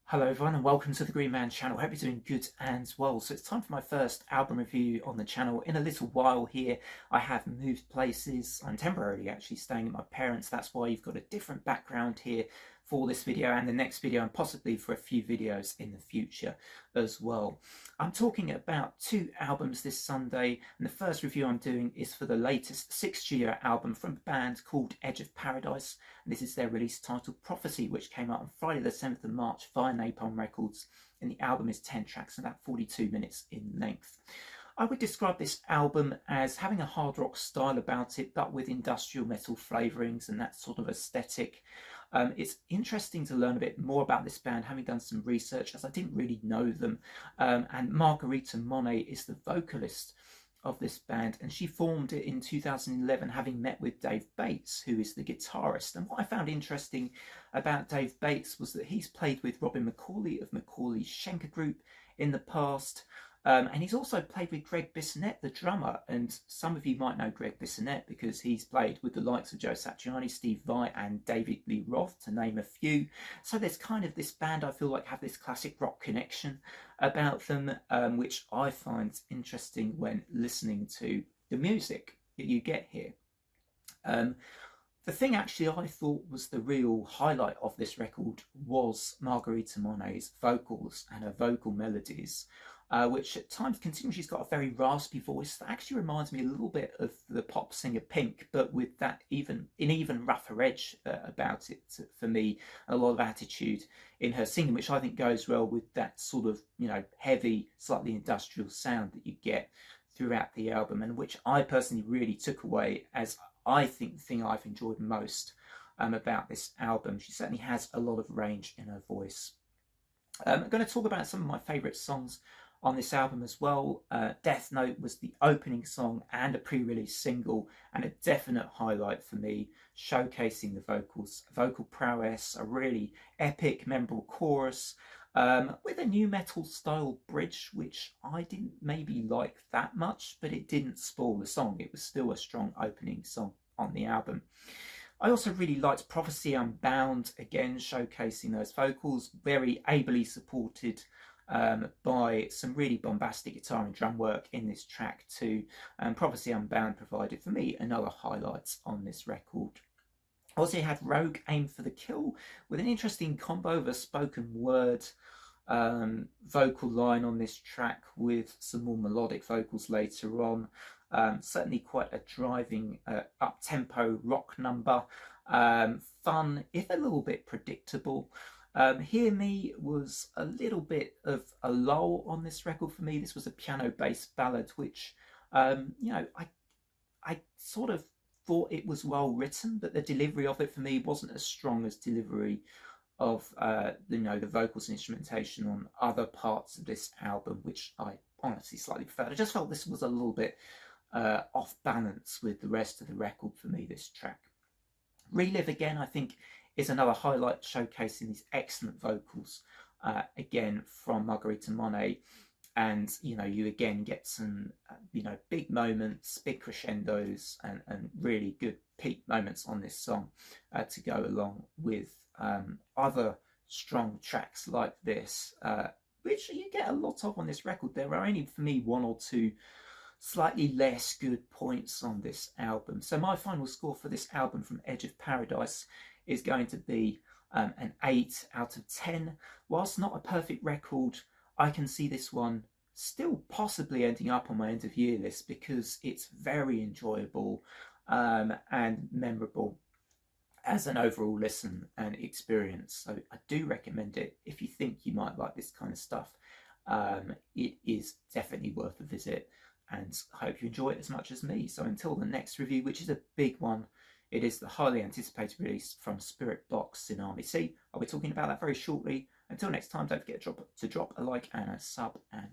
Hello everyone and welcome to the Green Man channel. Hope you're doing good and well. So it's time for my first album review on the channel. In a little while here I have moved places. I'm temporarily actually staying at my parents'. That's why you've got a different background here for this video and the next video, and possibly for a few videos in the future as well. I'm talking about two albums this Sunday, and the first review I'm doing is for the latest 6-studio album from a band called Edge of Paradise, and this is their release titled Prophecy, which came out on Friday the 7th of March via Napalm Records, and the album is 10 tracks and about 42 minutes in length. I would describe this album as having a hard rock style about it, but with industrial metal flavourings and that sort of aesthetic. It's interesting to learn a bit more about this band, having done some research, as I didn't really know them. And Margarita Monet is the vocalist of this band, and she formed it in 2011, having met with Dave Bates, who is the guitarist. And what I found interesting about Dave Bates was that he's played with Robin McCauley of McCauley's Schenker Group in the past. And he's also played with Greg Bissonette, the drummer, and some of you might know Greg Bissonette because he's played with the likes of Joe Satriani, Steve Vai and David Lee Roth, to name a few. So there's kind of this band, I feel like, have this classic rock connection about them, which I find interesting when listening to the music that you get here. The thing actually I thought was the real highlight of this record was Margarita Monet's vocals and her vocal melodies, which at times, considering she's got a very raspy voice, that actually reminds me a little bit of the pop singer Pink, but with that even rougher edge about it for me, and a lot of attitude in her singing, which I think goes well with that sort of, heavy, slightly industrial sound that you get throughout the album, and which I personally really took away as I think the thing I've enjoyed most about this album. She certainly has a lot of range in her voice. I'm going to talk about some of my favourite songs on this album as well. Death Note was the opening song and a pre-release single, and a definite highlight for me, showcasing the vocal prowess, a really epic, memorable chorus, with a new metal style bridge, which I didn't maybe like that much, but it didn't spoil the song. It was still a strong opening song on the album. I also really liked Prophecy Unbound, again showcasing those vocals, very ably supported by some really bombastic guitar and drum work in this track too. Prophecy Unbound provided for me another highlight on this record. Also, you had Rogue Aim for the Kill, with an interesting combo of a spoken word vocal line on this track with some more melodic vocals later on. Certainly quite a driving up-tempo rock number. Fun, if a little bit predictable. Hear Me was a little bit of a lull on this record for me. This was a piano-based ballad, which, I sort of thought it was well written, but the delivery of it for me wasn't as strong as delivery of the vocals and instrumentation on other parts of this album, which I honestly slightly preferred. I just felt this was a little bit off balance with the rest of the record for me, this track. Relive Again, I think, is another highlight, showcasing these excellent vocals again from Margarita Monet. And you again get some big moments, big crescendos, and really good peak moments on this song to go along with other strong tracks like this, which you get a lot of on this record. There are only, for me, one or two slightly less good points on this album. So my final score for this album from Edge of Paradise is going to be an 8 out of 10. Whilst not a perfect record, I can see this one still possibly ending up on my end of year list because it's very enjoyable and memorable as an overall listen and experience. So I do recommend it if you think you might like this kind of stuff. It is definitely worth a visit, and I hope you enjoy it as much as me. So until the next review, which is a big one, it is the highly anticipated release from Spirit Box Tsunami Sea. I'll be talking about that very shortly. Until next time, don't forget to drop a like and a sub, and